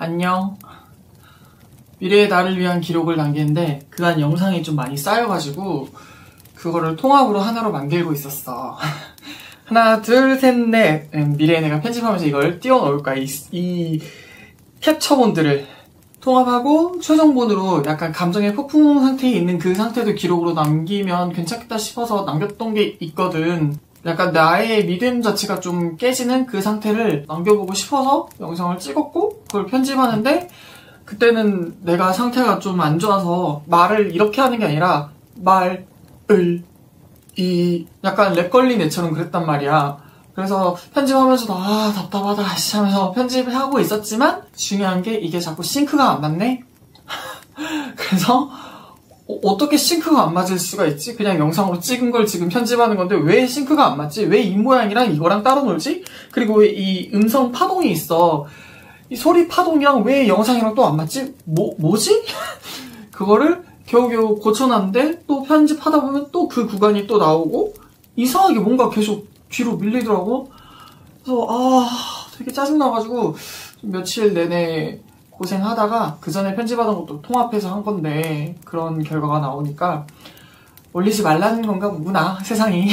안녕. 미래의 나를 위한 기록을 남기는데 그간 영상이 좀 많이 쌓여가지고 그거를 통합으로 하나로 만들고 있었어. 하나, 둘, 셋, 넷. 미래의 내가 편집하면서 이걸 띄워놓을 거야. 이 캡처본들을 통합하고 최종본으로 약간 감정의 폭풍 상태에 있는 그 상태도 기록으로 남기면 괜찮겠다 싶어서 남겼던 게 있거든. 약간 나의 믿음 자체가 좀 깨지는 그 상태를 남겨보고 싶어서 영상을 찍었고 그걸 편집하는데 그때는 내가 상태가 좀 안 좋아서 말을 이렇게 하는 게 아니라 약간 랩 걸린 애처럼 그랬단 말이야. 그래서 편집하면서도 답답하다 하면서 편집을 하고 있었지만 중요한 게 이게 자꾸 싱크가 안 맞네? 그래서 어떻게 싱크가 안 맞을 수가 있지? 그냥 영상으로 찍은 걸 지금 편집하는 건데 왜 싱크가 안 맞지? 왜 이 모양이랑 이거랑 따로 놀지? 그리고 왜 이 음성 파동이 있어? 이 소리 파동이랑 왜 영상이랑 또 안 맞지? 뭐지? 그거를 겨우겨우 고쳐놨는데 또 편집하다 보면 또 그 구간이 또 나오고 이상하게 뭔가 계속 뒤로 밀리더라고. 그래서 되게 짜증나가지고 며칠 내내 고생하다가 그 전에 편집하던 것도 통합해서 한 건데 그런 결과가 나오니까 올리지 말라는 건가 보구나 세상이.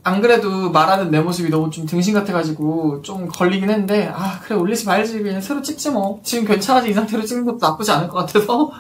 안 그래도 말하는 내 모습이 너무 좀 등신 같아가지고 좀 걸리긴 했는데 그래 올리지 말지 그냥 새로 찍지 뭐. 지금 괜찮아지 이 상태로 찍는 것도 나쁘지 않을 것 같아서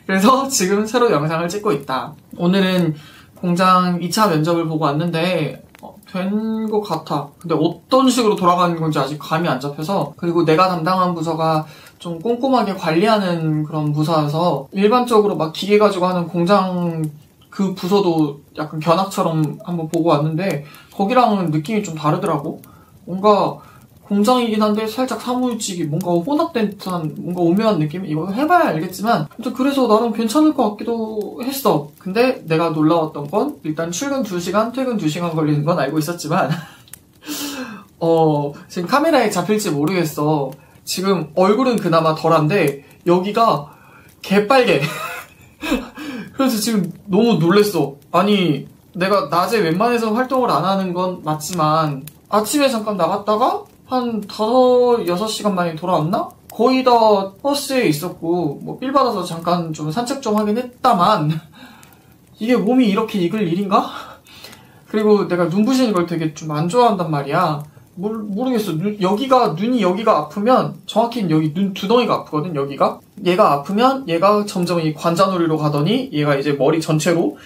그래서 지금 새로 영상을 찍고 있다. 오늘은 공장 2차 면접을 보고 왔는데 된 것 같아. 근데 어떤 식으로 돌아가는 건지 아직 감이 안 잡혀서, 그리고 내가 담당한 부서가 좀 꼼꼼하게 관리하는 그런 부서여서 일반적으로 막 기계 가지고 하는 공장 그 부서도 약간 견학처럼 한번 보고 왔는데 거기랑은 느낌이 좀 다르더라고. 뭔가 공장이긴 한데 살짝 사무직이 뭔가 혼합된 듯한 뭔가 오묘한 느낌? 이거 해봐야 알겠지만 아무튼 그래서 나름 괜찮을 것 같기도 했어. 근데 내가 놀라웠던 건 일단 출근 2시간, 퇴근 2시간 걸리는 건 알고 있었지만 지금 카메라에 잡힐지 모르겠어. 지금 얼굴은 그나마 덜한데 여기가 개빨개. 그래서 지금 너무 놀랬어. 아니 내가 낮에 웬만해서 활동을 안 하는 건 맞지만 아침에 잠깐 나갔다가 한 5, 6시간 만에 돌아왔나? 거의 다 버스에 있었고 뭐 삘 받아서 잠깐 좀 산책 좀 하긴 했다만 이게 몸이 이렇게 익을 일인가? 그리고 내가 눈부시는 걸 되게 좀 안 좋아한단 말이야. 모르겠어. 눈이 여기가 아프면 정확히는 여기 눈 두덩이가 아프거든. 여기가 얘가 아프면 얘가 점점 이 관자놀이로 가더니 얘가 이제 머리 전체로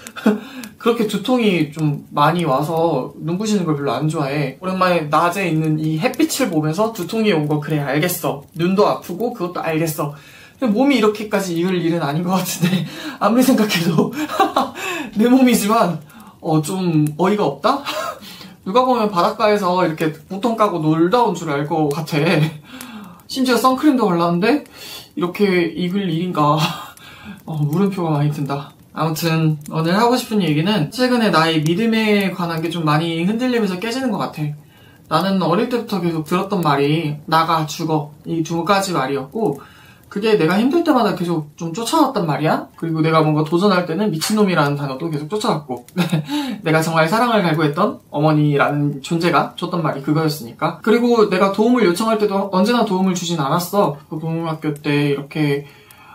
그렇게 두통이 좀 많이 와서 눈부시는 걸 별로 안 좋아해. 오랜만에 낮에 있는 이 햇빛을 보면서 두통이 온 거 그래 알겠어. 눈도 아프고 그것도 알겠어. 근데 몸이 이렇게까지 익을 일은 아닌 것 같은데 아무리 생각해도 내 몸이지만 좀 어이가 없다? 누가 보면 바닷가에서 이렇게 우통 까고 놀다 온 줄 알 것 같아. 심지어 선크림도 발랐는데 이렇게 익을 일인가. 물음표가 많이 든다. 아무튼 오늘 하고 싶은 얘기는 최근에 나의 믿음에 관한 게 좀 많이 흔들리면서 깨지는 것 같아. 나는 어릴 때부터 계속 들었던 말이 나가 죽어 이 2가지 말이었고 그게 내가 힘들 때마다 계속 좀 쫓아왔단 말이야. 그리고 내가 뭔가 도전할 때는 미친놈이라는 단어도 계속 쫓아왔고 내가 정말 사랑을 갈구했던 어머니라는 존재가 줬던 말이 그거였으니까. 그리고 내가 도움을 요청할 때도 언제나 도움을 주진 않았어. 그 고등학교 때 이렇게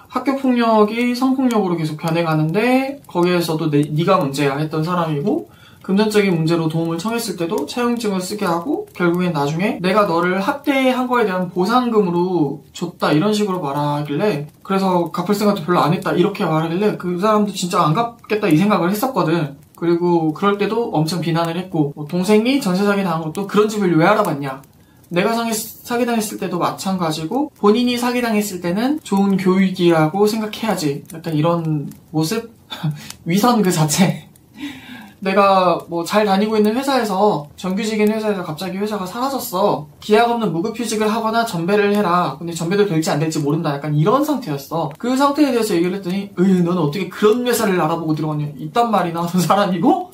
학교 폭력이 성폭력으로 계속 변해가는데 거기에서도 네가 문제야 했던 사람이고 금전적인 문제로 도움을 청했을 때도 차용증을 쓰게 하고 결국엔 나중에 내가 너를 학대한 거에 대한 보상금으로 줬다 이런 식으로 말하길래 그래서 갚을 생각도 별로 안 했다 이렇게 말하길래 그 사람도 진짜 안 갚겠다 이 생각을 했었거든. 그리고 그럴 때도 엄청 비난을 했고 동생이 전세 사기 당한 것도 그런 집을 왜 알아봤냐. 내가 사기당했을 때도 마찬가지고 본인이 사기당했을 때는 좋은 교육이라고 생각해야지. 약간 이런 모습? 위선 그 자체. 내가 뭐 잘 다니고 있는 회사에서 정규직인 회사에서 갑자기 회사가 사라졌어. 기약 없는 무급휴직을 하거나 전배를 해라. 근데 전배도 될지 안 될지 모른다. 약간 이런 상태였어. 그 상태에 대해서 얘기를 했더니 너는 어떻게 그런 회사를 알아보고 들어갔냐. 이딴 말이 나오는 사람이고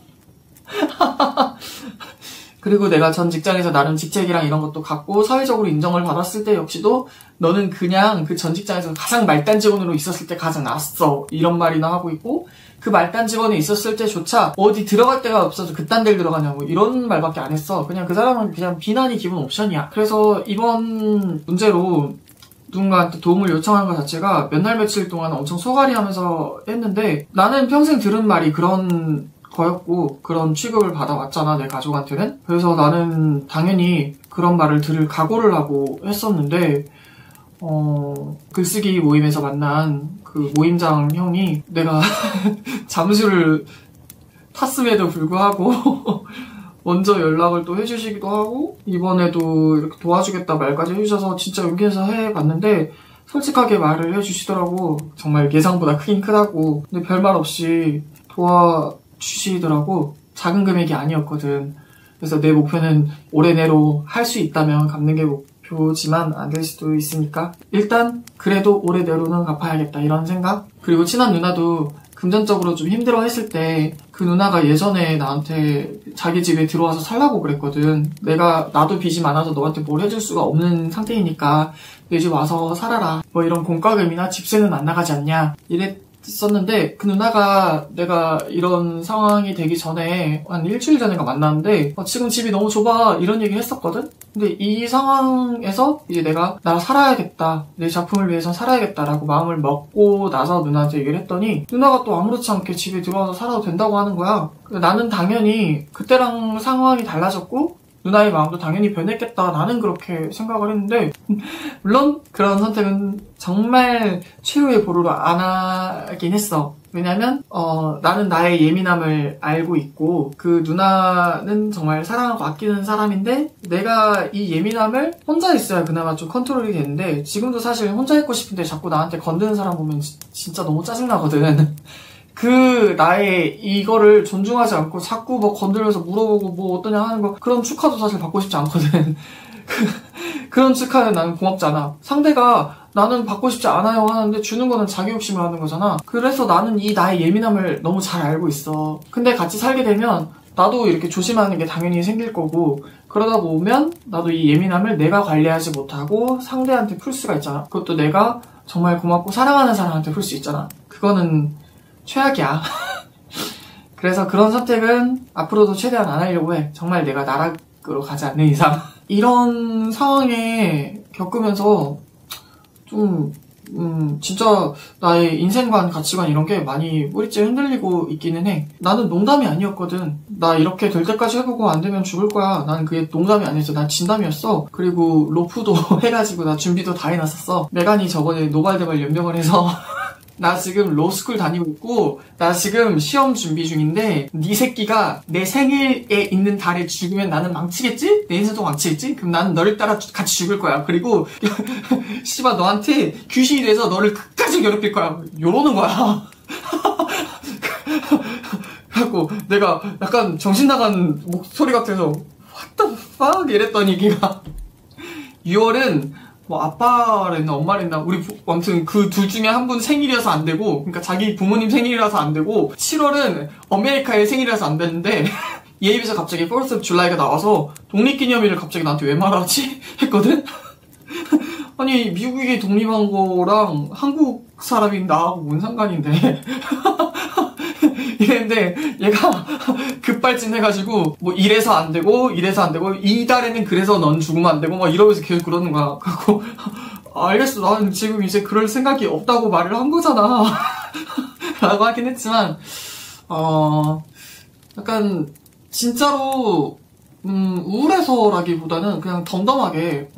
그리고 내가 전 직장에서 나름 직책이랑 이런 것도 갖고 사회적으로 인정을 받았을 때 역시도 너는 그냥 그 전 직장에서 가장 말단 직원으로 있었을 때 가장 낫어 이런 말이나 하고 있고 그 말단 직원에 있었을 때조차 어디 들어갈 데가 없어서 그딴 데를 들어가냐고 이런 말밖에 안 했어. 그냥 그 사람은 그냥 비난이 기본 옵션이야. 그래서 이번 문제로 누군가한테 도움을 요청한 것 자체가 몇 날 며칠 동안 엄청 소갈이 하면서 했는데 나는 평생 들은 말이 그런 거였고 그런 취급을 받아왔잖아, 내 가족한테는. 그래서 나는 당연히 그런 말을 들을 각오를 하고 했었는데 글쓰기 모임에서 만난 그 모임장 형이 내가 잠수를 탔음에도 불구하고 먼저 연락을 또 해주시기도 하고 이번에도 이렇게 도와주겠다 말까지 해주셔서 진짜 용기 내서 해봤는데 솔직하게 말을 해주시더라고. 정말 예상보다 크긴 크다고. 근데 별말 없이 도와주시더라고. 작은 금액이 아니었거든. 그래서 내 목표는 올해 내로 할 수 있다면 갚는 게 목표지만 안 될 수도 있으니까 일단 그래도 올해 내로는 갚아야겠다 이런 생각. 그리고 친한 누나도 금전적으로 좀 힘들어 했을 때 그 누나가 예전에 나한테 자기 집에 들어와서 살라고 그랬거든. 나도 빚이 많아서 너한테 뭘 해줄 수가 없는 상태이니까 내 집 와서 살아라. 뭐 이런 공과금이나 집세는 안 나가지 않냐 이랬었는데 그 누나가 내가 이런 상황이 되기 전에 한 일주일 전인가 만났는데 지금 집이 너무 좁아 이런 얘기 했었거든. 근데 이 상황에서 이제 내가 나 살아야겠다, 내 작품을 위해서 살아야겠다라고 마음을 먹고 나서 누나한테 얘기를 했더니 누나가 또 아무렇지 않게 집에 들어와서 살아도 된다고 하는 거야. 근데 나는 당연히 그때랑 상황이 달라졌고 누나의 마음도 당연히 변했겠다, 나는 그렇게 생각을 했는데 물론 그런 선택은 정말 최후의 보루로 안 하긴 했어. 왜냐면 나는 나의 예민함을 알고 있고 그 누나는 정말 사랑하고 아끼는 사람인데 내가 이 예민함을 혼자 있어야 그나마 좀 컨트롤이 되는데 지금도 사실 혼자 있고 싶은데 자꾸 나한테 건드는 사람 보면 진짜 너무 짜증나거든. 그 나의 이거를 존중하지 않고 자꾸 뭐 건드려서 물어보고 뭐 어떠냐 하는 거 그런 축하도 사실 받고 싶지 않거든. 그런 축하는 나는 고맙잖아. 상대가 나는 받고 싶지 않아요 하는데 주는 거는 자기 욕심을 하는 거잖아. 그래서 나는 이 나의 예민함을 너무 잘 알고 있어. 근데 같이 살게 되면 나도 이렇게 조심하는 게 당연히 생길 거고 그러다 보면 나도 이 예민함을 내가 관리하지 못하고 상대한테 풀 수가 있잖아. 그것도 내가 정말 고맙고 사랑하는 사람한테 풀 수 있잖아. 그거는 최악이야. 그래서 그런 선택은 앞으로도 최대한 안 하려고 해. 정말 내가 나락으로 가지 않는 이상. 이런 상황에 겪으면서 좀 진짜 나의 인생관, 가치관 이런 게 많이 뿌리째 흔들리고 있기는 해. 나는 농담이 아니었거든. 나 이렇게 될 때까지 해보고 안 되면 죽을 거야. 나는 그게 농담이 아니었어. 난 진담이었어. 그리고 로프도 해가지고 나 준비도 다 해놨었어. 메간이 저번에 노발대발 연병을 해서 나 지금 로스쿨 다니고 있고 나 지금 시험 준비 중인데 네 새끼가 내 생일에 있는 달에 죽으면 나는 망치겠지? 내 인생도 망치겠지? 그럼 나는 너를 따라 같이 죽을 거야. 그리고 씨발 너한테 귀신이 돼서 너를 끝까지 괴롭힐 거야. 요러는 거야. 그래갖고 내가 약간 정신 나간 목소리 같아서 What the fuck? 이랬더니 걔가 6월은 뭐 아빠랬나 엄마랬나 우리 아무튼 그 둘 중에 한 분 생일이라서 안 되고 그러니까 자기 부모님 생일이라서 안 되고 7월은 아메리카의 생일이라서 안 되는데 얘 입에서 갑자기 4th of July가 나와서 독립기념일을 갑자기 나한테 왜 말하지? 했거든? 아니 미국이 독립한 거랑 한국 사람인 나하고 뭔 상관인데 이랬는데 얘가 급발진해가지고 뭐 이래서 안 되고 이 달에는 그래서 넌 죽으면 안 되고 막 이러면서 계속 그러는 거야. 그래갖고 알겠어, 나는 지금 이제 그럴 생각이 없다고 말을 한 거잖아 라고 하긴 했지만 약간 진짜로 우울해서라기보다는 그냥 덤덤하게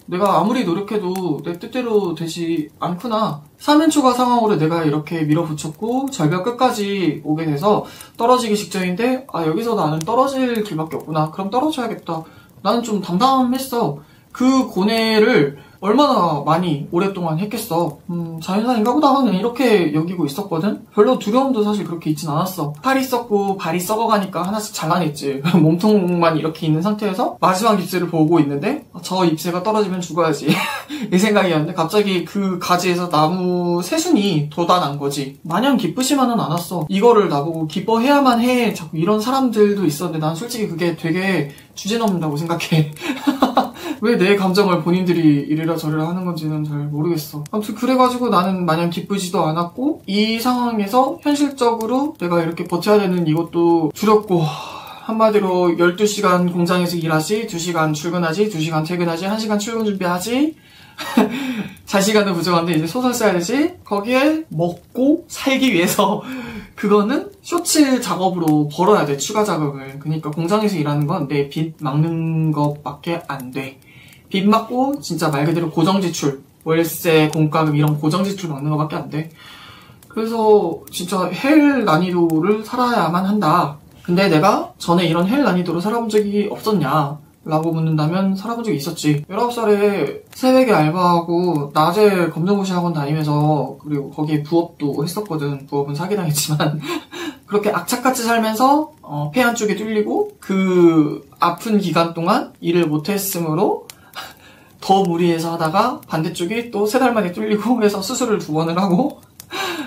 내가 아무리 노력해도 내 뜻대로 되지 않구나. 3년 초과 상황으로 내가 이렇게 밀어붙였고 절벽 끝까지 오게 돼서 떨어지기 직전인데 여기서 나는 떨어질 길밖에 없구나. 그럼 떨어져야겠다. 나는 좀 담담했어. 그 고뇌를 얼마나 많이 오랫동안 했겠어. 자연산인가 보다 그냥 이렇게 여기고 있었거든. 별로 두려움도 사실 그렇게 있진 않았어. 팔이 썩고 발이 썩어가니까 하나씩 잘라냈지. 몸통만 이렇게 있는 상태에서 마지막 잎새를 보고 있는데 저 잎새가 떨어지면 죽어야지 이 생각이었는데 갑자기 그 가지에서 나무 새순이 돋아난 거지. 마냥 기쁘지만은 않았어. 이거를 나보고 기뻐해야만 해 자꾸 이런 사람들도 있었는데 난 솔직히 그게 되게 주제넘는다고 생각해. 왜 내 감정을 본인들이 이래라 저래라 하는 건지는 잘 모르겠어. 아무튼 그래가지고 나는 마냥 기쁘지도 않았고 이 상황에서 현실적으로 내가 이렇게 버텨야 되는 이것도 두렵고 한마디로 12시간 공장에서 일하지 2시간 출근하지 2시간 퇴근하지 1시간 출근 준비하지 자시간도 부족한데 이제 소설 써야되지. 거기에 먹고 살기 위해서 그거는 쇼츠 작업으로 벌어야 돼, 추가 자극을. 그러니까 공장에서 일하는 건 내 빚 막는 것밖에 안 돼. 빚 막고 진짜 말 그대로 고정 지출, 월세, 공과금 이런 고정 지출 막는 것밖에 안 돼. 그래서 진짜 헬 난이도를 살아야만 한다. 근데 내가 전에 이런 헬 난이도로 살아본 적이 없었냐 라고 묻는다면 살아본 적이 있었지. 19살에 새벽에 알바하고 낮에 검정고시 학원 다니면서, 그리고 거기에 부업도 했었거든. 부업은 사기당했지만 그렇게 악착같이 살면서 폐 한쪽에 뚫리고 그 아픈 기간 동안 일을 못했으므로 더 무리해서 하다가 반대쪽이 또 3달 만에 뚫리고 해서 수술을 2번을 하고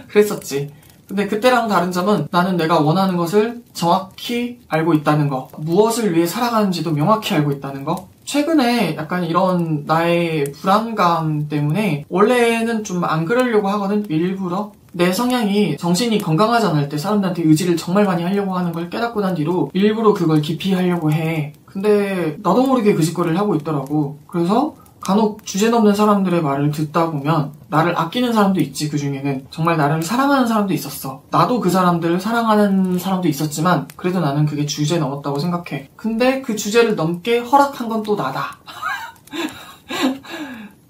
그랬었지. 근데 그때랑 다른 점은 나는 내가 원하는 것을 정확히 알고 있다는 거, 무엇을 위해 살아가는지도 명확히 알고 있다는 거. 최근에 약간 이런 나의 불안감 때문에, 원래는 좀 안 그러려고 하거든, 일부러. 내 성향이 정신이 건강하지 않을 때 사람들한테 의지를 정말 많이 하려고 하는 걸 깨닫고 난 뒤로 일부러 그걸 기피하려고 해. 근데 나도 모르게 그 짓거리를 하고 있더라고. 그래서 간혹 주제 넘는 사람들의 말을 듣다 보면 나를 아끼는 사람도 있지. 그 중에는 정말 나를 사랑하는 사람도 있었어. 나도 그 사람들을 사랑하는 사람도 있었지만 그래도 나는 그게 주제 넘었다고 생각해. 근데 그 주제를 넘게 허락한 건 또 나다.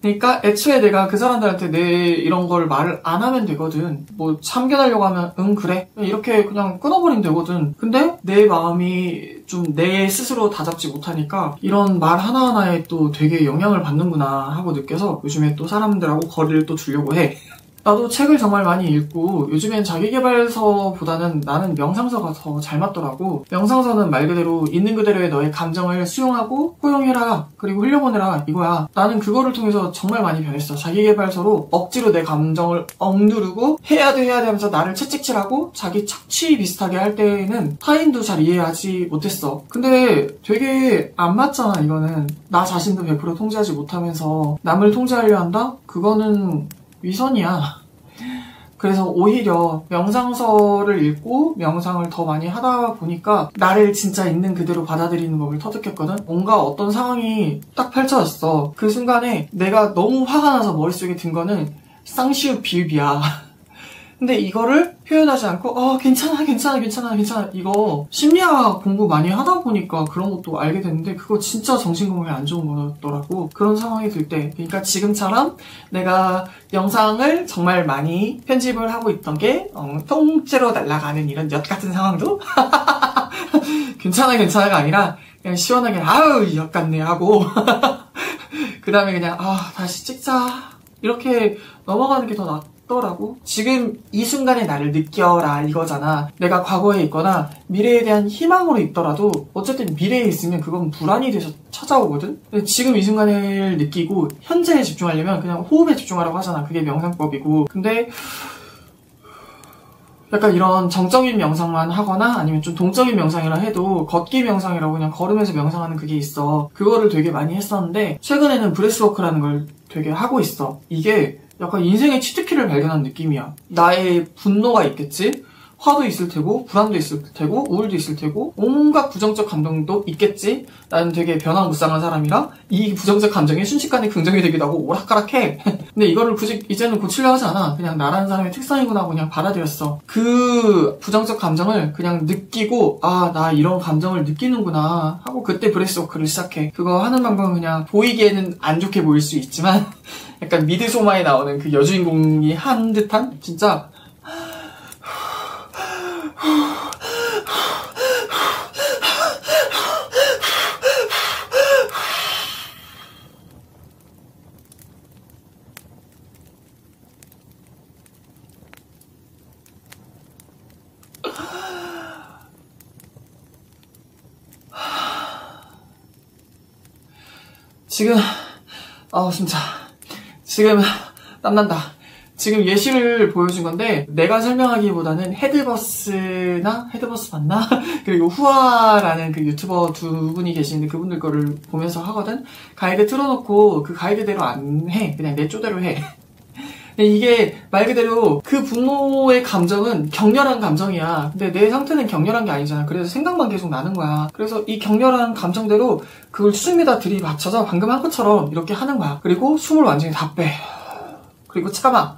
그러니까 애초에 내가 그 사람들한테 내 이런 걸 말을 안 하면 되거든. 뭐 참견하려고 하면 응 그래 이렇게 그냥 끊어버리면 되거든. 근데 내 마음이 좀 내 스스로 다잡지 못하니까 이런 말 하나하나에 또 되게 영향을 받는구나 하고 느껴서 요즘에 또 사람들하고 거리를 또 두려고 해. 나도 책을 정말 많이 읽고 요즘엔 자기계발서보다는 나는 명상서가 더 잘 맞더라고. 명상서는 말 그대로 있는 그대로의 너의 감정을 수용하고 포용해라, 그리고 흘려보내라, 이거야. 나는 그거를 통해서 정말 많이 변했어. 자기계발서로 억지로 내 감정을 억누르고 해야 돼 하면서 나를 채찍질하고 자기 착취 비슷하게 할 때는 타인도 잘 이해하지 못했어. 근데 되게 안 맞잖아. 이거는 나 자신도 100% 통제하지 못하면서 남을 통제하려 한다? 그거는 위선이야. 그래서 오히려 명상서를 읽고 명상을 더 많이 하다 보니까 나를 진짜 있는 그대로 받아들이는 법을 터득했거든. 뭔가 어떤 상황이 딱 펼쳐졌어. 그 순간에 내가 너무 화가 나서 머릿속에 든 거는 쌍시읒 비읍이야. 근데 이거를 표현하지 않고 괜찮아 이거 심리학 공부 많이 하다 보니까 그런 것도 알게 됐는데 그거 진짜 정신건강에 안 좋은 거더라고. 그런 상황이 들 때, 그러니까 지금처럼 내가 영상을 정말 많이 편집을 하고 있던 게 통째로 날아가는 이런 엿 같은 상황도 괜찮아가 아니라 그냥 시원하게 아우 엿 같네 하고 그 다음에 그냥 다시 찍자 이렇게 넘어가는 게 더 낫더라고. 지금 이 순간에 나를 느껴라 이거잖아. 내가 과거에 있거나 미래에 대한 희망으로 있더라도 어쨌든 미래에 있으면 그건 불안이 돼서 찾아오거든. 근데 지금 이 순간을 느끼고 현재에 집중하려면 그냥 호흡에 집중하라고 하잖아. 그게 명상법이고. 근데 약간 이런 정적인 명상만 하거나 아니면 좀 동적인 명상이라 해도 걷기 명상이라고 그냥 걸으면서 명상하는 그게 있어. 그거를 되게 많이 했었는데 최근에는 브레스워크라는 걸 되게 하고 있어. 이게 약간 인생의 치트키를 발견한 느낌이야. 나의 분노가 있겠지? 화도 있을 테고, 불안도 있을 테고, 우울도 있을 테고, 온갖 부정적 감정도 있겠지? 나는 되게 변화무쌍한 사람이라 이 부정적 감정이 순식간에 긍정이 되기도 하고 오락가락해. 근데 이거를 굳이 이제는 고치려 하지 않아. 그냥 나라는 사람의 특성이구나 하고 그냥 받아들였어. 그 부정적 감정을 그냥 느끼고 나 이런 감정을 느끼는구나 하고 그때 브레스워크를 시작해. 그거 하는 방법은 그냥 보이기에는 안 좋게 보일 수 있지만 약간 미드소마에 나오는 그 여주인공이 한 듯한 진짜 지금 진짜 지금 땀난다. 지금 예시를 보여준 건데 내가 설명하기보다는 헤드버스 맞나? 그리고 후아라는 그 유튜버 두 분이 계시는데 그분들 거를 보면서 하거든. 가이드 틀어놓고 그 가이드대로 안 해. 그냥 내 쪼대로 해. 이게 말 그대로 그 분노의 감정은 격렬한 감정이야. 근데 내 상태는 격렬한 게 아니잖아. 그래서 생각만 계속 나는 거야. 그래서 이 격렬한 감정대로 그걸 숨에다 들이받쳐서 방금 한 것처럼 이렇게 하는 거야. 그리고 숨을 완전히 다 빼. 그리고 참아.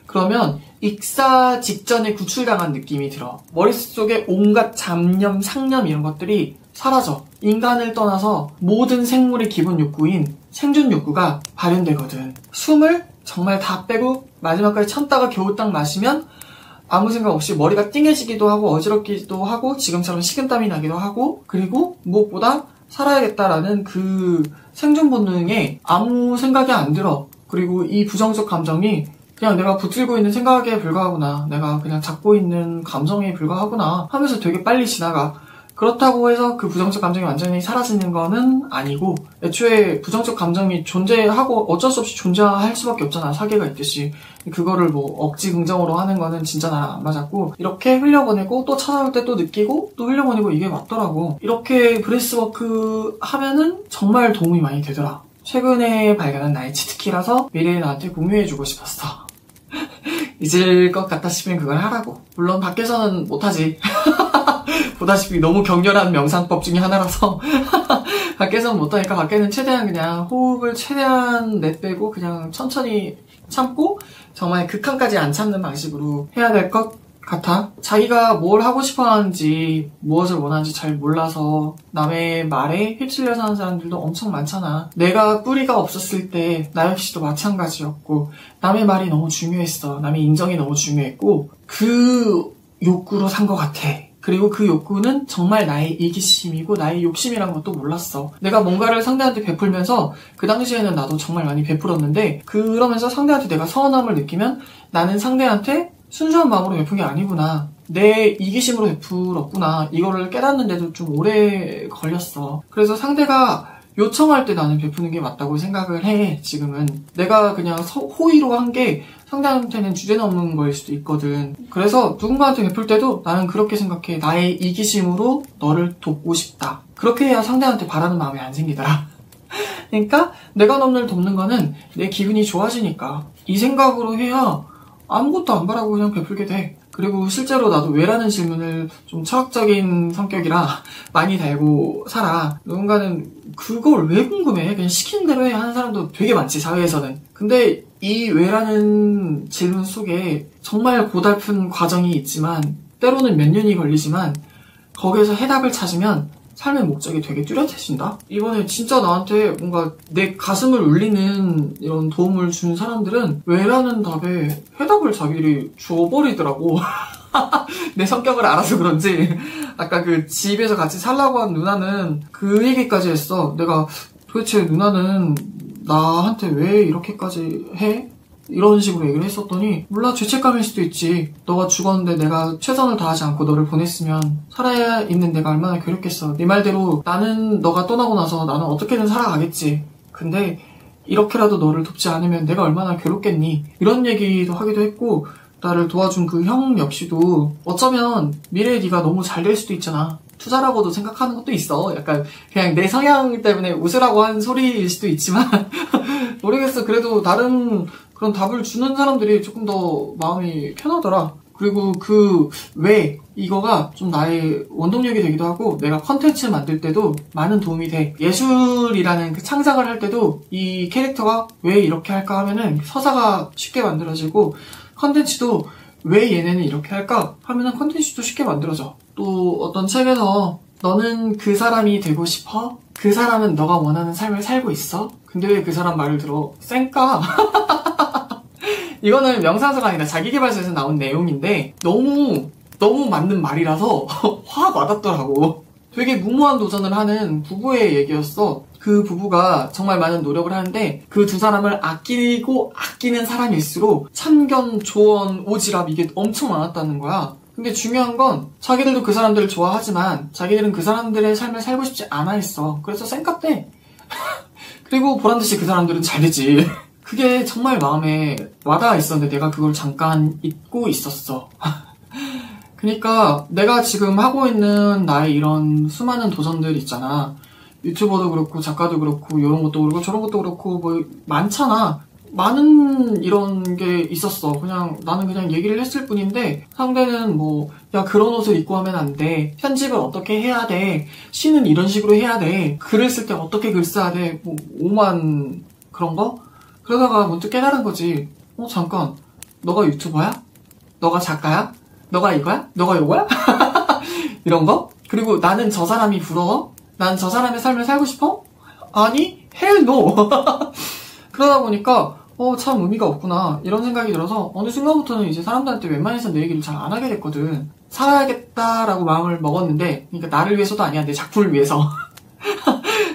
그러면 익사 직전에 구출당한 느낌이 들어. 머릿속에 온갖 잡념, 상념 이런 것들이 사라져. 인간을 떠나서 모든 생물의 기본 욕구인 생존 욕구가 발현되거든. 숨을 정말 다 빼고 마지막까지 참다가 겨우 딱 마시면 아무 생각 없이 머리가 띵해지기도 하고 어지럽기도 하고 지금처럼 식은땀이 나기도 하고, 그리고 무엇보다 살아야겠다라는 그 생존 본능에 아무 생각이 안 들어. 그리고 이 부정적 감정이 그냥 내가 붙들고 있는 생각에 불과하구나, 내가 그냥 잡고 있는 감정에 불과하구나 하면서 되게 빨리 지나가. 그렇다고 해서 그 부정적 감정이 완전히 사라지는 거는 아니고, 애초에 부정적 감정이 존재하고 어쩔 수 없이 존재할 수밖에 없잖아. 사계가 있듯이. 그거를 뭐 억지 긍정으로 하는 거는 진짜 나랑 안 맞았고, 이렇게 흘려보내고 또 찾아올 때 또 느끼고 또 흘려보내고 이게 맞더라고. 이렇게 브레스워크 하면은 정말 도움이 많이 되더라. 최근에 발견한 나의 치트키라서 미래에 나한테 공유해주고 싶었어. 잊을 것 같다 싶으면 그걸 하라고. 물론 밖에서는 못하지. 보다시피 너무 격렬한 명상법 중에 하나라서 밖에서는 못하니까 밖에는 최대한 그냥 호흡을 최대한 내빼고 그냥 천천히 참고 정말 극한까지 안 참는 방식으로 해야 될 것 같아. 자기가 뭘 하고 싶어 하는지, 무엇을 원하는지 잘 몰라서 남의 말에 휩쓸려 사는 사람들도 엄청 많잖아. 내가 뿌리가 없었을 때 나 역시도 마찬가지였고, 남의 말이 너무 중요했어. 남의 인정이 너무 중요했고, 그 욕구로 산 것 같아. 그리고 그 욕구는 정말 나의 이기심이고 나의 욕심이란 것도 몰랐어. 내가 뭔가를 상대한테 베풀면서 그 당시에는 나도 정말 많이 베풀었는데, 그러면서 상대한테 내가 서운함을 느끼면 나는 상대한테 순수한 마음으로 베푼 게 아니구나, 내 이기심으로 베풀었구나, 이거를 깨닫는데도 좀 오래 걸렸어. 그래서 상대가 요청할 때 나는 베푸는 게 맞다고 생각을 해. 지금은 내가 그냥 호의로 한 게 상대한테는 주제넘는 거일 수도 있거든. 그래서 누군가한테 베풀 때도 나는 그렇게 생각해. 나의 이기심으로 너를 돕고 싶다. 그렇게 해야 상대한테 바라는 마음이 안 생기더라. 그러니까 내가 너를 돕는 거는 내 기분이 좋아지니까, 이 생각으로 해야 아무것도 안 바라고 그냥 베풀게 돼. 그리고 실제로 나도 왜라는 질문을 좀 철학적인 성격이라 많이 달고 살아. 누군가는 그걸 왜 궁금해? 그냥 시키는 대로 해 하는 사람도 되게 많지, 사회에서는. 근데 이 왜라는 질문 속에 정말 고달픈 과정이 있지만, 때로는 몇 년이 걸리지만, 거기에서 해답을 찾으면 삶의 목적이 되게 뚜렷해진다? 이번에 진짜 나한테 뭔가 내 가슴을 울리는 이런 도움을 준 사람들은 왜라는 답에 해답을 자기들이 줘버리더라고. 내 성격을 알아서 그런지. 아까 그 집에서 같이 살라고 한 누나는 그 얘기까지 했어. 내가 도대체 누나는 나한테 왜 이렇게까지 해? 이런 식으로 얘기를 했었더니, 몰라, 죄책감일 수도 있지. 너가 죽었는데 내가 최선을 다하지 않고 너를 보냈으면 살아야 있는 내가 얼마나 괴롭겠어. 네 말대로 나는 너가 떠나고 나서 나는 어떻게든 살아가겠지. 근데 이렇게라도 너를 돕지 않으면 내가 얼마나 괴롭겠니? 이런 얘기도 하기도 했고, 나를 도와준 그 형 역시도 어쩌면 미래에 네가 너무 잘 될 수도 있잖아. 투자라고도 생각하는 것도 있어. 약간 그냥 내 성향 때문에 웃으라고 한 소리일 수도 있지만 모르겠어. 그래도 다른 그런 답을 주는 사람들이 조금 더 마음이 편하더라. 그리고 그 왜, 이거가 좀 나의 원동력이 되기도 하고, 내가 컨텐츠 만들 때도 많은 도움이 돼. 예술이라는 그 창작을 할 때도 이 캐릭터가 왜 이렇게 할까 하면은 서사가 쉽게 만들어지고, 컨텐츠도 왜 얘네는 이렇게 할까 하면은 컨텐츠도 쉽게 만들어져. 또 어떤 책에서 너는 그 사람이 되고 싶어? 그 사람은 너가 원하는 삶을 살고 있어? 근데 왜 그 사람 말을 들어? 쌩까? 이거는 명상서가 아니라 자기계발서에서 나온 내용인데 너무 맞는 말이라서 확 와닿더라고. 되게 무모한 도전을 하는 부부의 얘기였어. 그 부부가 정말 많은 노력을 하는데 그 두 사람을 아끼고 아끼는 사람일수록 참견, 조언, 오지랖 이게 엄청 많았다는 거야. 근데 중요한 건 자기들도 그 사람들을 좋아하지만 자기들은 그 사람들의 삶을 살고 싶지 않아 했어. 그래서 쌩깝대. 그리고 보란듯이 그 사람들은 잘 되지. 그게 정말 마음에 와닿아 있었는데 내가 그걸 잠깐 잊고 있었어. 그러니까 내가 지금 하고 있는 나의 이런 수많은 도전들 있잖아. 유튜버도 그렇고 작가도 그렇고 이런 것도 그렇고 저런 것도 그렇고 뭐 많잖아. 많은 이런 게 있었어. 그냥 나는 그냥 얘기를 했을 뿐인데 상대는 뭐 야 그런 옷을 입고 하면 안 돼. 편집을 어떻게 해야 돼. 시는 이런 식으로 해야 돼. 글을 쓸 때 어떻게 글 써야 돼. 뭐 오만 그런 거? 그러다가 문득 깨달은 거지. 잠깐. 너가 유튜버야? 너가 작가야? 너가 이거야? 너가 요거야? 이런 거? 그리고 나는 저 사람이 부러워? 난 저 사람의 삶을 살고 싶어? 아니, hell no. 그러다 보니까 참 의미가 없구나 이런 생각이 들어서 어느 순간부터는 이제 사람들한테 웬만해서 내 얘기를 잘 안 하게 됐거든. 살아야겠다라고 마음을 먹었는데, 그러니까 나를 위해서도 아니야, 내 작품을 위해서.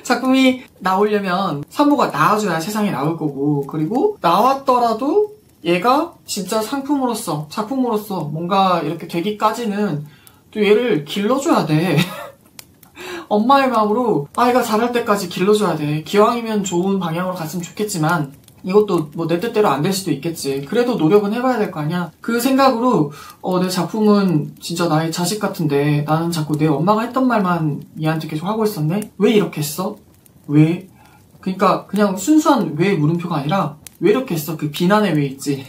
작품이 나오려면 산모가 나와줘야 세상에 나올 거고, 그리고 나왔더라도 얘가 진짜 상품으로서, 작품으로서 뭔가 이렇게 되기까지는 또 얘를 길러줘야 돼. 엄마의 마음으로 아이가 자랄 때까지 길러줘야 돼. 기왕이면 좋은 방향으로 갔으면 좋겠지만 이것도 뭐 내 뜻대로 안 될 수도 있겠지. 그래도 노력은 해봐야 될 거 아니야. 그 생각으로 내 작품은 진짜 나의 자식 같은데 나는 자꾸 내 엄마가 했던 말만 얘한테 계속 하고 있었네? 왜 이렇게 했어? 왜? 그러니까 그냥 순수한 왜 물음표가 아니라 왜 이렇게 했어? 그 비난의 왜 있지.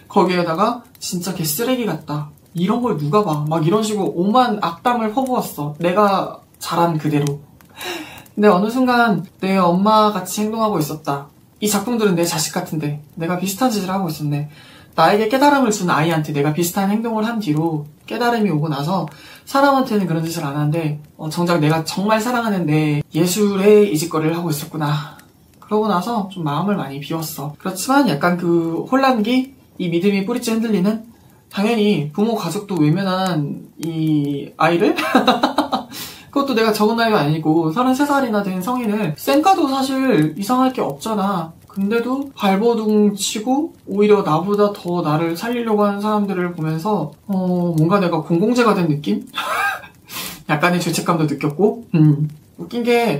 거기에다가 진짜 걔 쓰레기 같다. 이런 걸 누가 봐. 막 이런 식으로 오만 악담을 퍼부었어. 내가 잘한 그대로. 근데 어느 순간 내 엄마 같이 행동하고 있었다. 이 작품들은 내 자식 같은데 내가 비슷한 짓을 하고 있었네. 나에게 깨달음을 준 아이한테 내가 비슷한 행동을 한 뒤로 깨달음이 오고 나서 사람한테는 그런 짓을 안 하는데 정작 내가 정말 사랑하는 내 예술의 이짓거리를 하고 있었구나. 그러고 나서 좀 마음을 많이 비웠어. 그렇지만 약간 그 혼란기, 이 믿음이 뿌리째 흔들리는, 당연히 부모 가족도 외면한 이 아이를 그것도 내가 적은 나이가 아니고 33살이나 된 성인을 쌩까도 사실 이상할 게 없잖아. 근데도 발버둥 치고 오히려 나보다 더 나를 살리려고 하는 사람들을 보면서 뭔가 내가 공공재가 된 느낌? 약간의 죄책감도 느꼈고. 웃긴 게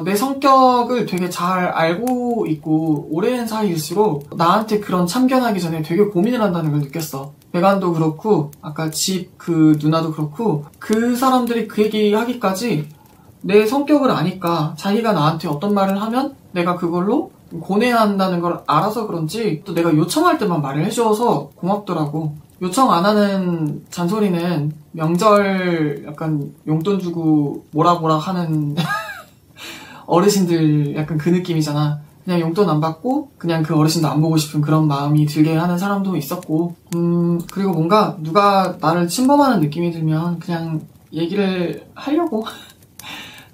내 성격을 되게 잘 알고 있고 오랜 사이일수록 나한테 그런 참견하기 전에 되게 고민을 한다는 걸 느꼈어. 배관도 그렇고 아까 집 그 누나도 그렇고 그 사람들이 그 얘기 하기까지 내 성격을 아니까 자기가 나한테 어떤 말을 하면 내가 그걸로 고뇌한다는 걸 알아서 그런지 또 내가 요청할 때만 말을 해줘서 고맙더라고. 요청 안 하는 잔소리는 명절 약간 용돈 주고 뭐라 하는 어르신들 약간 그 느낌이잖아. 그냥 용돈 안 받고 그냥 그 어르신도 안 보고 싶은 그런 마음이 들게 하는 사람도 있었고, 그리고 뭔가 누가 나를 침범하는 느낌이 들면 그냥 얘기를 하려고.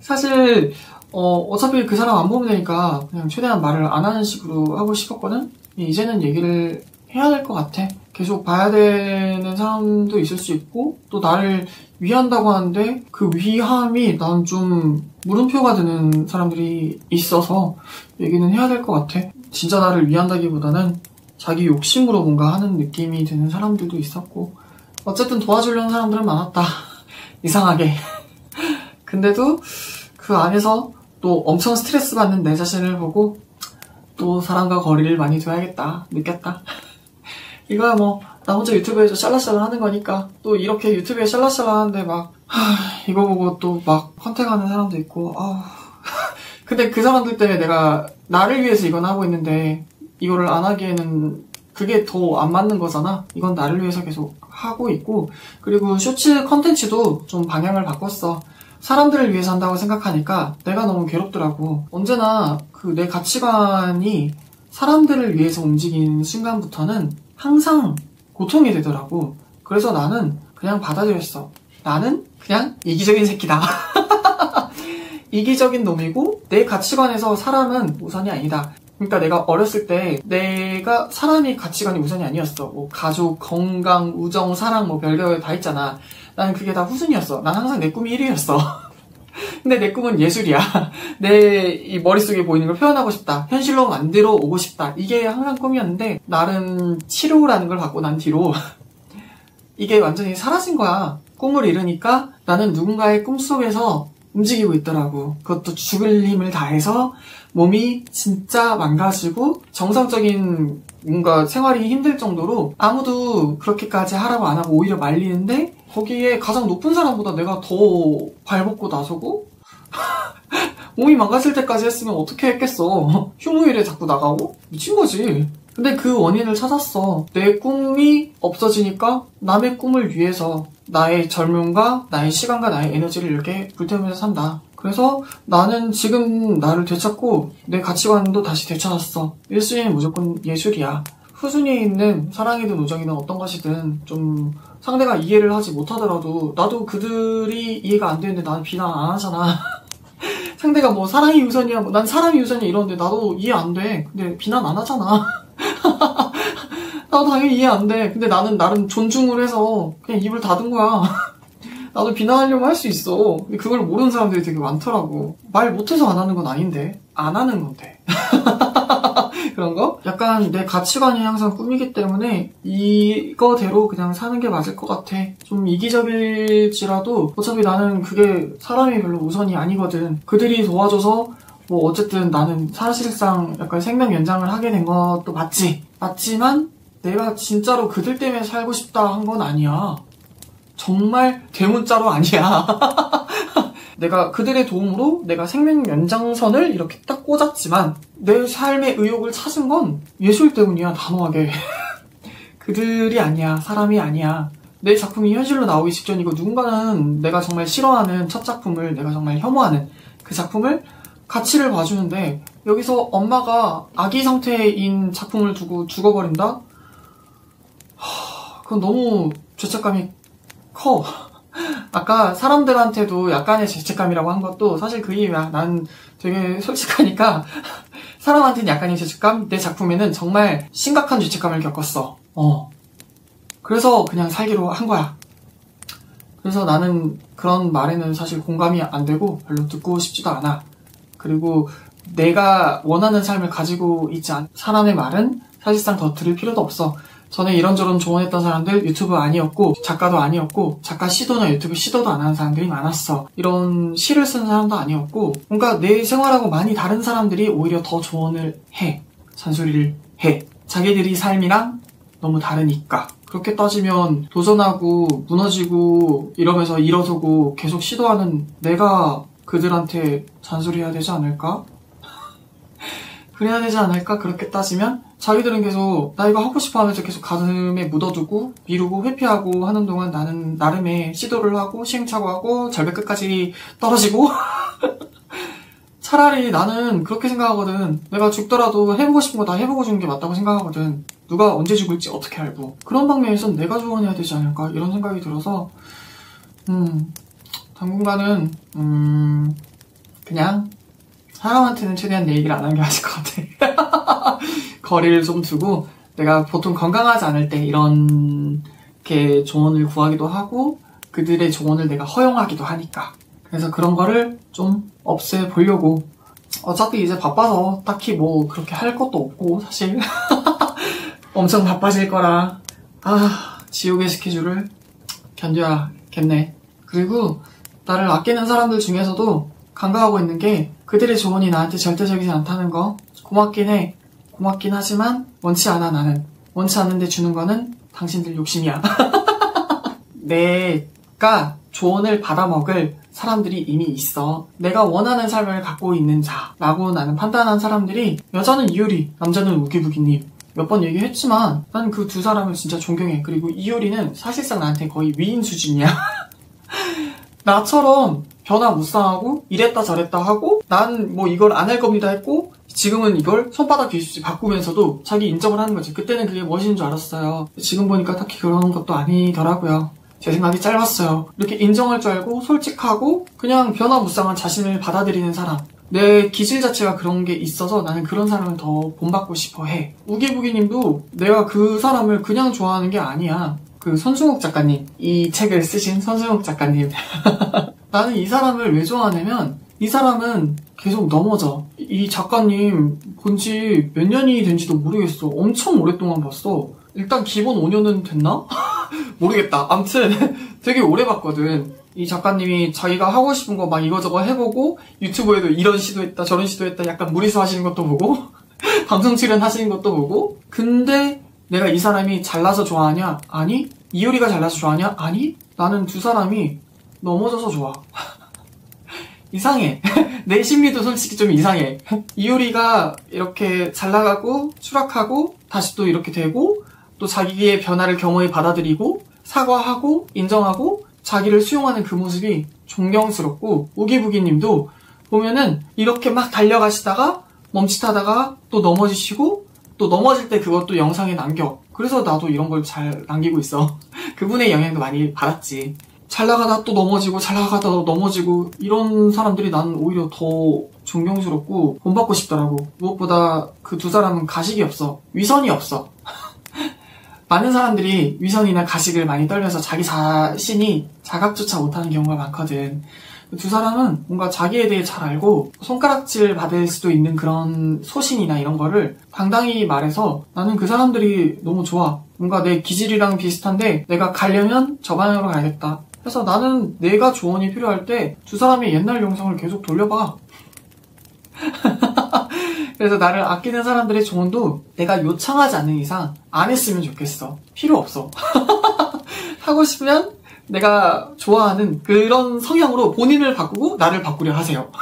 사실 어차피 그 사람 안 보면 되니까 그냥 최대한 말을 안 하는 식으로 하고 싶었거든. 이제는 얘기를 해야 될 것 같아. 계속 봐야 되는 사람도 있을 수 있고 또 나를 위한다고 하는데 그 위함이 난 좀 물음표가 되는 사람들이 있어서 얘기는 해야 될 것 같아. 진짜 나를 위한다기보다는 자기 욕심으로 뭔가 하는 느낌이 드는 사람들도 있었고, 어쨌든 도와주려는 사람들은 많았다. 이상하게. 근데도 그 안에서 또 엄청 스트레스 받는 내 자신을 보고 또 사람과 거리를 많이 둬야겠다 느꼈다. 이거야 뭐 나 혼자 유튜브에서 샬라샬라 하는 거니까. 또 이렇게 유튜브에 샬라샬라 하는데 막 이거 보고 또 막 컨택하는 사람도 있고. 근데 그 사람들 때문에 내가 나를 위해서 이건 하고 있는데 이거를 안 하기에는 그게 더 안 맞는 거잖아. 이건 나를 위해서 계속 하고 있고, 그리고 쇼츠 컨텐츠도 좀 방향을 바꿨어. 사람들을 위해서 한다고 생각하니까 내가 너무 괴롭더라고. 언제나 그 내 가치관이 사람들을 위해서 움직이는 순간부터는 항상 고통이 되더라고. 그래서 나는 그냥 받아들였어. 나는 그냥 이기적인 새끼다. 이기적인 놈이고 내 가치관에서 사람은 우선이 아니다. 그러니까 내가 어렸을 때 내가 사람이 가치관이 우선이 아니었어. 뭐 가족, 건강, 우정, 사랑 뭐 별별 다 있잖아. 나는 그게 다 후순이었어. 난 항상 내 꿈이 1위였어. 근데 내 꿈은 예술이야. 내 이 머릿속에 보이는 걸 표현하고 싶다. 현실로 만들어 오고 싶다. 이게 항상 꿈이었는데 나름 치료라는 걸 받고 난 뒤로 이게 완전히 사라진 거야. 꿈을 이루니까 나는 누군가의 꿈속에서 움직이고 있더라고. 그것도 죽을 힘을 다해서 몸이 진짜 망가지고 정상적인 뭔가 생활이 힘들 정도로 아무도 그렇게까지 하라고 안 하고 오히려 말리는데 거기에 가장 높은 사람보다 내가 더 발벗고 나서고 몸이 망가질 때까지 했으면 어떻게 했겠어. 휴무일에 자꾸 나가고 미친 거지. 근데 그 원인을 찾았어. 내 꿈이 없어지니까 남의 꿈을 위해서 나의 젊음과 나의 시간과 나의 에너지를 이렇게 불태우면서 산다. 그래서 나는 지금 나를 되찾고 내 가치관도 다시 되찾았어. 1순위는 무조건 예술이야. 후순위에 있는 사랑이든 우정이든 어떤 것이든 좀 상대가 이해를 하지 못하더라도 나도 그들이 이해가 안 되는데 나는 비난 안 하잖아. 상대가 뭐 사랑이 우선이야, 뭐 난 사람이 우선이야 이러는데 나도 이해 안 돼. 근데 비난 안 하잖아. 나도 당연히 이해 안 돼. 근데 나는 나름 존중을 해서 그냥 입을 닫은 거야. 나도 비난하려고 할 수 있어. 근데 그걸 모르는 사람들이 되게 많더라고. 말 못해서 안 하는 건 아닌데 안 하는 건데. 그런 거? 약간 내 가치관이 항상 꿈이기 때문에 이거대로 그냥 사는 게 맞을 것 같아. 좀 이기적일지라도 어차피 나는 그게 사람이 별로 우선이 아니거든. 그들이 도와줘서 뭐 어쨌든 나는 사실상 약간 생명 연장을 하게 된 것도 맞지. 맞지만 내가 진짜로 그들 때문에 살고 싶다 한 건 아니야. 정말 대문자로 아니야. 내가 그들의 도움으로 내가 생명 연장선을 이렇게 딱 꽂았지만 내 삶의 의욕을 찾은 건 예술 때문이야. 단호하게. 그들이 아니야. 사람이 아니야. 내 작품이 현실로 나오기 직전이고 누군가는 내가 정말 싫어하는 첫 작품을, 내가 정말 혐오하는 그 작품을 가치를 봐주는데 여기서 엄마가 아기 상태인 작품을 두고 죽어버린다? 그건 너무 죄책감이 커. 아까 사람들한테도 약간의 죄책감이라고 한 것도 사실 그 이유야. 난 되게 솔직하니까 사람한테는 약간의 죄책감, 내 작품에는 정말 심각한 죄책감을 겪었어. 그래서 그냥 살기로 한 거야. 그래서 나는 그런 말에는 사실 공감이 안 되고 별로 듣고 싶지도 않아. 그리고 내가 원하는 삶을 가지고 있지 않은 사람의 말은 사실상 더 들을 필요도 없어. 전에 이런저런 조언했던 사람들 유튜브 아니었고 작가도 아니었고 작가 시도나 유튜브 시도도 안 하는 사람들이 많았어. 이런 시를 쓰는 사람도 아니었고 뭔가 내 생활하고 많이 다른 사람들이 오히려 더 조언을 해. 잔소리를 해. 자기들이 삶이랑 너무 다르니까. 그렇게 따지면 도전하고 무너지고 이러면서 일어서고 계속 시도하는 내가 그들한테 잔소리해야 되지 않을까? 그래야 되지 않을까? 그렇게 따지면 자기들은 계속 나 이거 하고 싶어 하면서 계속 가슴에 묻어두고 미루고 회피하고 하는 동안 나는 나름의 시도를 하고 시행착오하고 절벽 끝까지 떨어지고 차라리 나는 그렇게 생각하거든. 내가 죽더라도 해보고 싶은 거 다 해보고 주는 게 맞다고 생각하거든. 누가 언제 죽을지 어떻게 알고. 그런 방면에선 내가 조언해야 되지 않을까 이런 생각이 들어서 당분간은 그냥 사람한테는 최대한 내 얘기를 안 하는 게 맞을 것 같아. 거리를 좀 두고 내가 보통 건강하지 않을 때 이렇게 조언을 구하기도 하고 그들의 조언을 내가 허용하기도 하니까. 그래서 그런 거를 좀 없애보려고. 어차피 이제 바빠서 딱히 뭐 그렇게 할 것도 없고 사실 엄청 바빠질 거라 지옥의 스케줄을 견뎌야겠네. 그리고 나를 아끼는 사람들 중에서도 간과하고 있는 게 그들의 조언이 나한테 절대적이지 않다는 거. 고맙긴 해. 고맙긴 하지만 원치 않아. 나는 원치 않는데 주는 거는 당신들 욕심이야. 내가 조언을 받아먹을 사람들이 이미 있어. 내가 원하는 삶을 갖고 있는 자라고 나는 판단한 사람들이, 여자는 이효리, 남자는 우기부기님 몇 번 얘기했지만 난 그 두 사람을 진짜 존경해. 그리고 이효리는 사실상 나한테 거의 위인 수준이야. 나처럼 변화무쌍하고 이랬다 저랬다 하고 난 뭐 이걸 안 할 겁니다 했고 지금은 이걸 손바닥 뒤집지 바꾸면서도 자기 인정을 하는 거지. 그때는 그게 무엇인 줄 알았어요. 지금 보니까 딱히 그런 것도 아니더라고요. 제 생각이 짧았어요. 이렇게 인정할 줄 알고 솔직하고 그냥 변화무쌍한 자신을 받아들이는 사람. 내 기질 자체가 그런 게 있어서 나는 그런 사람을 더 본받고 싶어 해. 우기부기님도 내가 그 사람을 그냥 좋아하는 게 아니야. 그 손승욱 작가님, 이 책을 쓰신 손승욱 작가님. 나는 이 사람을 왜 좋아하냐면 이 사람은 계속 넘어져. 이 작가님 본지 몇 년이 된지도 모르겠어. 엄청 오랫동안 봤어. 일단 기본 5년은 됐나? 모르겠다. 암튼 되게 오래 봤거든. 이 작가님이 자기가 하고 싶은 거 막 이거저거 해보고 유튜브에도 이런 시도했다 저런 시도했다 약간 무리수 하시는 것도 보고 방송 출연하시는 것도 보고. 근데 내가 이 사람이 잘나서 좋아하냐? 아니. 이효리가 잘나서 좋아하냐? 아니. 나는 두 사람이 넘어져서 좋아. 이상해. 내 심리도 솔직히 좀 이상해. 이효리가 이렇게 잘 나가고 추락하고 다시 또 이렇게 되고 또 자기의 변화를 겸허히 받아들이고 사과하고 인정하고 자기를 수용하는 그 모습이 존경스럽고, 우기부기님도 보면은 이렇게 막 달려가시다가 멈칫하다가 또 넘어지시고 또 넘어질 때 그것도 영상에 남겨. 그래서 나도 이런 걸 잘 남기고 있어. 그분의 영향도 많이 받았지. 잘 나가다 또 넘어지고 잘 나가다 또 넘어지고 이런 사람들이 난 오히려 더 존경스럽고 본받고 싶더라고. 무엇보다 그 두 사람은 가식이 없어. 위선이 없어. 많은 사람들이 위선이나 가식을 많이 떨면서 자기 자신이 자각조차 못하는 경우가 많거든. 두 사람은 뭔가 자기에 대해 잘 알고 손가락질 받을 수도 있는 그런 소신이나 이런 거를 당당히 말해서 나는 그 사람들이 너무 좋아. 뭔가 내 기질이랑 비슷한데 내가 가려면 저 방향으로 가야겠다. 그래서 나는 내가 조언이 필요할 때 두 사람의 옛날 영상을 계속 돌려봐. 그래서 나를 아끼는 사람들의 조언도 내가 요청하지 않는 이상 안 했으면 좋겠어. 필요 없어. 하고 싶으면 내가 좋아하는 그런 성향으로 본인을 바꾸고 나를 바꾸려 하세요.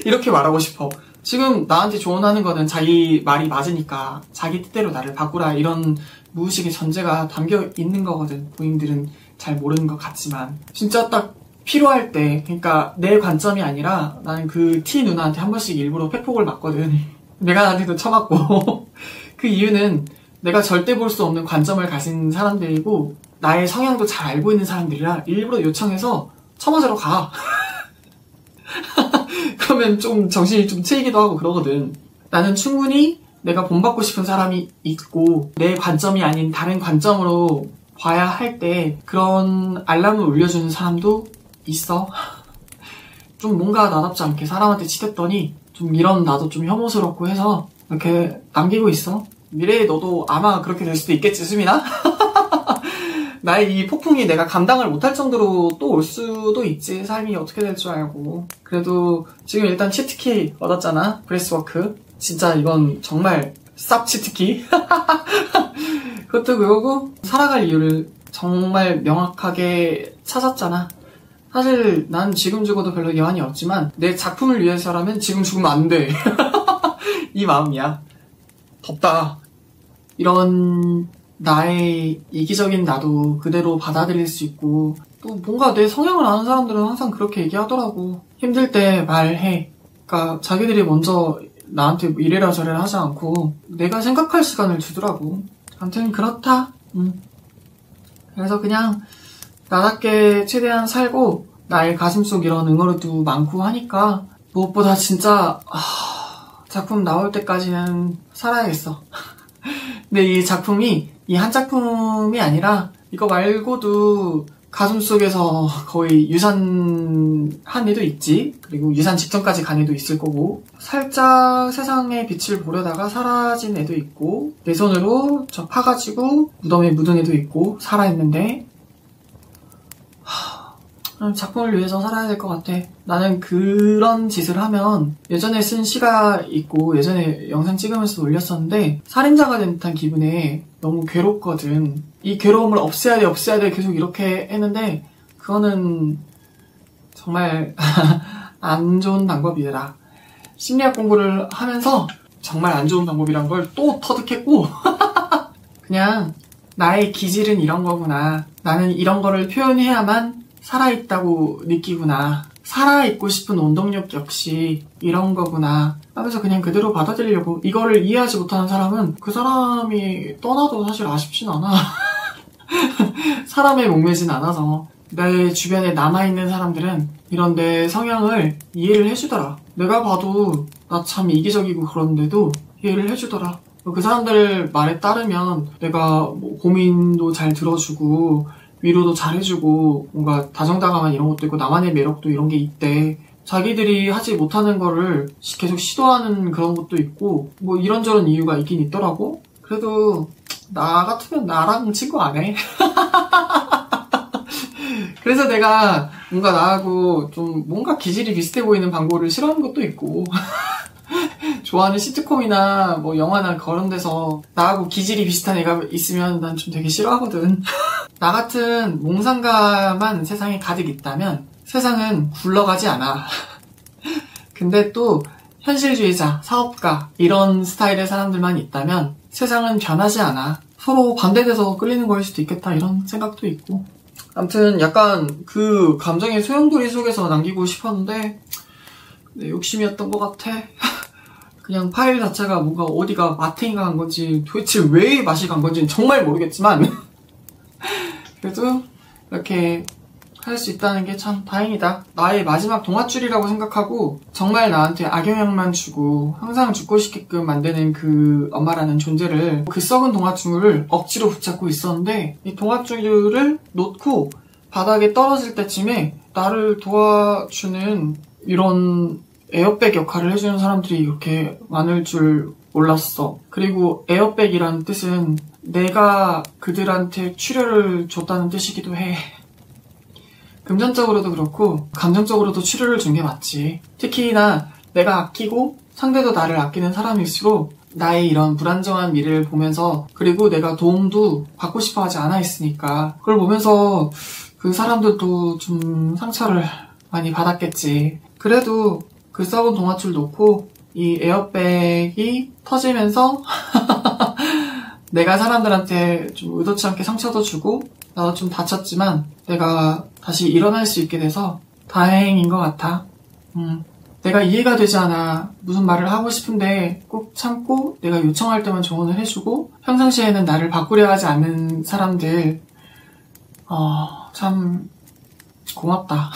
이렇게 말하고 싶어. 지금 나한테 조언하는 거는 자기 말이 맞으니까 자기 뜻대로 나를 바꾸라 이런 무의식의 전제가 담겨 있는 거거든. 본인들은 잘 모르는 것 같지만 진짜 딱 필요할 때, 그러니까 내 관점이 아니라 나는 그 T 누나한테 한 번씩 일부러 팩폭을 맞거든. 내가 나한테도 쳐맞고. 그 이유는 내가 절대 볼 수 없는 관점을 가진 사람들이고 나의 성향도 잘 알고 있는 사람들이라 일부러 요청해서 쳐맞으러 가. 그러면 좀 정신이 좀 트이기도 하고 그러거든. 나는 충분히 내가 본받고 싶은 사람이 있고 내 관점이 아닌 다른 관점으로 봐야 할 때 그런 알람을 울려주는 사람도 있어. 좀 뭔가 나답지 않게 사람한테 치댔더니 좀 이런 나도 좀 혐오스럽고 해서 이렇게 남기고 있어. 미래에 너도 아마 그렇게 될 수도 있겠지, 수민아? 나의 이 폭풍이 내가 감당을 못할 정도로 또 올 수도 있지. 삶이 어떻게 될 줄 알고. 그래도 지금 일단 치트키 얻었잖아. 브레스워크. 진짜 이건 정말 쌉 치트키. 그것도 그거고 살아갈 이유를 정말 명확하게 찾았잖아. 사실 난 지금 죽어도 별로 여한이 없지만 내 작품을 위해서라면 지금 죽으면 안 돼. 이 마음이야. 덥다. 이런 나의 이기적인 나도 그대로 받아들일 수 있고 또 뭔가 내 성향을 아는 사람들은 항상 그렇게 얘기하더라고. 힘들 때 말해. 그러니까 자기들이 먼저 나한테 이래라 저래라 하지 않고 내가 생각할 시간을 주더라고. 아무튼 그렇다. 그래서 그냥 나답게 최대한 살고 나의 가슴속 이런 응어리도 많고 하니까 무엇보다 진짜 작품 나올 때까지는 살아야겠어. 근데 이 작품이 이 한 작품이 아니라 이거 말고도 가슴속에서 거의 유산한 애도 있지. 그리고 유산 직전까지 간 애도 있을 거고 살짝 세상의 빛을 보려다가 사라진 애도 있고 내 손으로 저 파가지고 무덤에 묻은 애도 있고 살아있는데 작품을 위해서 살아야 될 것 같아. 나는 그런 짓을 하면 예전에 쓴 시가 있고 예전에 영상 찍으면서 올렸었는데 살인자가 된 듯한 기분에 너무 괴롭거든. 이 괴로움을 없애야 돼 계속 이렇게 했는데 그거는 정말 안 좋은 방법이더라. 심리학 공부를 하면서 정말 안 좋은 방법이란 걸 또 터득했고 그냥 나의 기질은 이런 거구나. 나는 이런 거를 표현해야만 살아있다고 느끼구나. 살아있고 싶은 원동력 역시 이런 거구나 하면서 그냥 그대로 받아들이려고. 이거를 이해하지 못하는 사람은 그 사람이 떠나도 사실 아쉽진 않아. 사람에 목매진 않아서. 내 주변에 남아있는 사람들은 이런 내 성향을 이해를 해주더라. 내가 봐도 나 참 이기적이고 그런데도 이해를 해주더라. 그 사람들 말에 따르면 내가 뭐 고민도 잘 들어주고 위로도 잘해주고 뭔가 다정다감한 이런 것도 있고 나만의 매력도 이런 게 있대. 자기들이 하지 못하는 거를 계속 시도하는 그런 것도 있고 뭐 이런저런 이유가 있긴 있더라고. 그래도 나 같으면 나랑 친구 안 해. 그래서 내가 뭔가 나하고 좀 뭔가 기질이 비슷해 보이는 방구를 싫어하는 것도 있고 좋아하는 시트콤이나 뭐 영화나 그런 데서 나하고 기질이 비슷한 애가 있으면 난 좀 되게 싫어하거든. 나 같은 몽상가만 세상에 가득 있다면 세상은 굴러가지 않아. 근데 또 현실주의자, 사업가 이런 스타일의 사람들만 있다면 세상은 변하지 않아. 서로 반대돼서 끌리는 거일 수도 있겠다 이런 생각도 있고. 아무튼 약간 그 감정의 소용돌이 속에서 남기고 싶었는데 내 욕심이었던 것 같아. 그냥 파일 자체가 뭔가 어디가 마탱이가 간 건지 도대체 왜 맛이 간 건지는 정말 모르겠지만 그래도 이렇게 할 수 있다는 게 참 다행이다. 나의 마지막 동아줄이라고 생각하고 정말 나한테 악영향만 주고 항상 죽고 싶게끔 만드는 그 엄마라는 존재를, 그 썩은 동아줄을 억지로 붙잡고 있었는데 이 동아줄을 놓고 바닥에 떨어질 때쯤에 나를 도와주는 이런 에어백 역할을 해주는 사람들이 이렇게 많을 줄 몰랐어. 그리고 에어백이라는 뜻은 내가 그들한테 출혈을 줬다는 뜻이기도 해. 금전적으로도 그렇고 감정적으로도 출혈을 준 게 맞지. 특히나 내가 아끼고 상대도 나를 아끼는 사람일수록 나의 이런 불안정한 미래를 보면서, 그리고 내가 도움도 받고 싶어 하지 않아 있으니까 그걸 보면서 그 사람들도 좀 상처를 많이 받았겠지. 그래도 그 썩은 동아줄 놓고 이 에어백이 터지면서 내가 사람들한테 좀 의도치 않게 상처도 주고 나도 좀 다쳤지만 내가 다시 일어날 수 있게 돼서 다행인 것 같아. 내가 이해가 되지 않아 무슨 말을 하고 싶은데 꼭 참고 내가 요청할 때만 조언을 해주고 평상시에는 나를 바꾸려 하지 않는 사람들, 참 고맙다.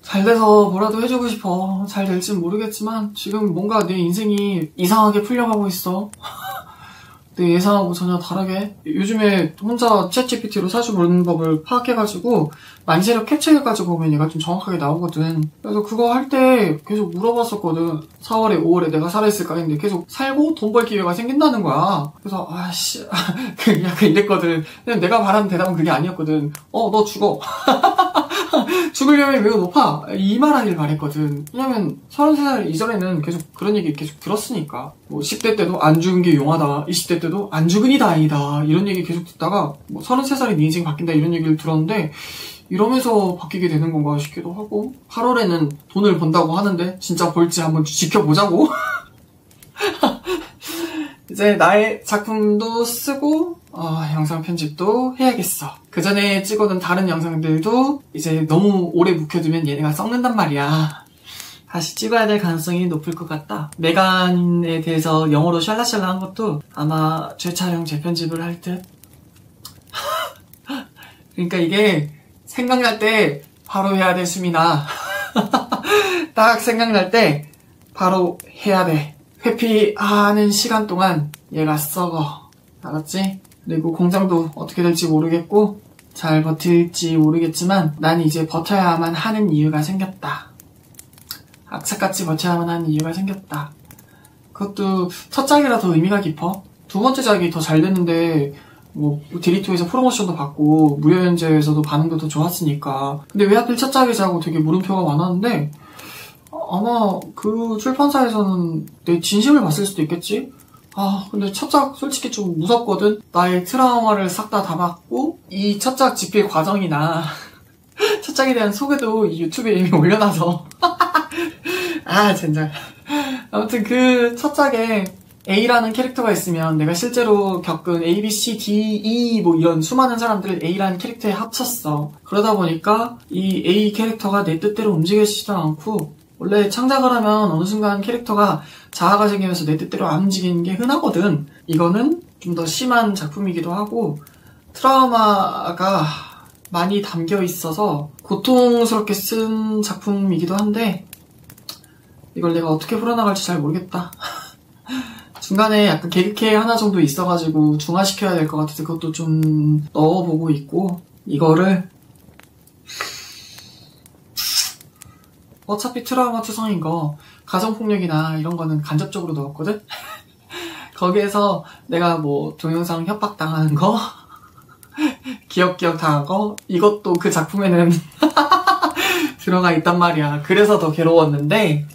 잘 돼서 뭐라도 해주고 싶어. 잘 될진 모르겠지만 지금 뭔가 내 인생이 이상하게 풀려가고 있어. 내 예상하고 전혀 다르게. 요즘에 혼자 챗GPT로 사주 보는 법을 파악해가지고 만세력 캡처해가지고 보면 얘가 좀 정확하게 나오거든. 그래서 그거 할 때 계속 물어봤었거든. 4월에 5월에 내가 살아있을까 했는데 계속 살고 돈 벌 기회가 생긴다는 거야. 그래서 아씨 약간 이랬거든. 근데 내가 바라는 대답은 그게 아니었거든. 너 죽어. 죽을 위험이 매우 높아. 이 말 하길 바랬거든. 왜냐면 33살 이전에는 계속 그런 얘기 계속 들었으니까. 뭐 10대 때도 안 죽은 게 용하다, 20대 때도 안 죽으니 다행이다 이런 얘기 계속 듣다가 뭐 33살에 네 인생 바뀐다 이런 얘기를 들었는데 이러면서 바뀌게 되는 건가 싶기도 하고, 8월에는 돈을 번다고 하는데 진짜 벌지 한번 지켜보자고. 이제 나의 작품도 쓰고 영상 편집도 해야겠어. 그 전에 찍어둔 다른 영상들도 이제 너무 오래 묵혀두면 얘네가 썩는단 말이야. 다시 찍어야 될 가능성이 높을 것 같다. 메간에 대해서 영어로 샬라샬라 한 것도 아마 재촬영 재편집을 할 듯. 그러니까 이게 생각날 때 바로 해야 돼, 수민아. 딱 생각날 때 바로 해야 돼. 회피하는 시간 동안 얘가 썩어. 알았지? 그리고 공장도 어떻게 될지 모르겠고 잘 버틸지 모르겠지만 난 이제 버텨야만 하는 이유가 생겼다. 악착같이 버텨야만 하는 이유가 생겼다. 그것도 첫 작이라 더 의미가 깊어. 두 번째 작이 더 잘 됐는데 뭐 디리토에서 프로모션도 받고 무료연재에서도 반응도 더 좋았으니까. 근데 왜 하필 첫 작이자고 되게 물음표가 많았는데 아마 그 출판사에서는 내 진심을 봤을 수도 있겠지? 근데 첫작 솔직히 좀 무섭거든? 나의 트라우마를 싹 다 담았고, 이 첫작 집필 과정이나, 첫작에 대한 소개도 이 유튜브에 이미 올려놔서. 젠장. 아무튼 그 첫작에 A라는 캐릭터가 있으면 내가 실제로 겪은 A, B, C, D, E 뭐 이런 수많은 사람들을 A라는 캐릭터에 합쳤어. 그러다 보니까 이 A 캐릭터가 내 뜻대로 움직이지도 않고, 원래 창작을 하면 어느 순간 캐릭터가 자아가 생기면서 내 뜻대로 안 움직이는 게 흔하거든. 이거는 좀 더 심한 작품이기도 하고 트라우마가 많이 담겨 있어서 고통스럽게 쓴 작품이기도 한데 이걸 내가 어떻게 풀어나갈지 잘 모르겠다. 중간에 약간 개그캐 하나 정도 있어가지고 중화시켜야 될 것 같아서 그것도 좀 넣어보고 있고, 이거를 어차피 트라우마 투성인 거 가정폭력이나 이런 거는 간접적으로 넣었거든? 거기에서 내가 뭐 동영상 협박당하는 거 기억 당한 거 이것도 그 작품에는 들어가 있단 말이야. 그래서 더 괴로웠는데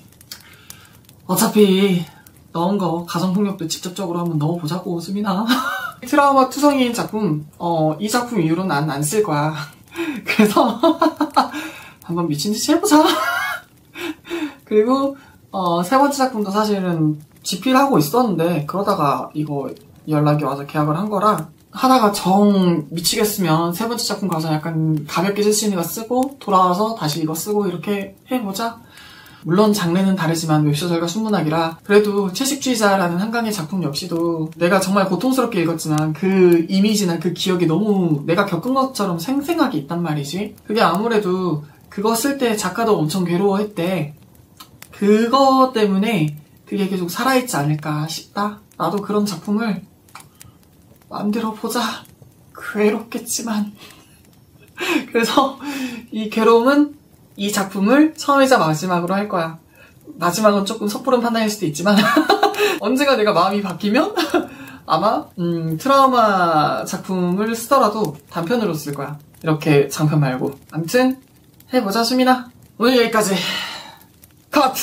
어차피 넣은 거 가정폭력도 직접적으로 한번 넣어보자고, 수민아. 트라우마 투성이인 작품 이 작품 이후로는 난 안 쓸 거야. 그래서 한번 미친듯이 해보자. 그리고 세 번째 작품도 사실은 집필하고 있었는데 그러다가 이거 연락이 와서 계약을 한 거라, 하다가 정 미치겠으면 세 번째 작품 가서 약간 가볍게 쓸 수 있는 거 쓰고 돌아와서 다시 이거 쓰고 이렇게 해보자. 물론 장르는 다르지만 웹소설과 순문학이라 그래도 채식주의자라는 한강의 작품 역시도 내가 정말 고통스럽게 읽었지만 그 이미지나 그 기억이 너무 내가 겪은 것처럼 생생하게 있단 말이지. 그게 아무래도 그거 쓸 때 작가도 엄청 괴로워했대. 그거 때문에 그게 계속 살아있지 않을까 싶다. 나도 그런 작품을 만들어 보자. 괴롭겠지만 그래서 이 괴로움은 이 작품을 처음이자 마지막으로 할 거야. 마지막은 조금 섣부른 판단일 수도 있지만 언젠가 내가 마음이 바뀌면 아마 트라우마 작품을 쓰더라도 단편으로 쓸 거야. 이렇게 장편 말고. 암튼 해보자 수민아. 오늘 여기까지. 컷!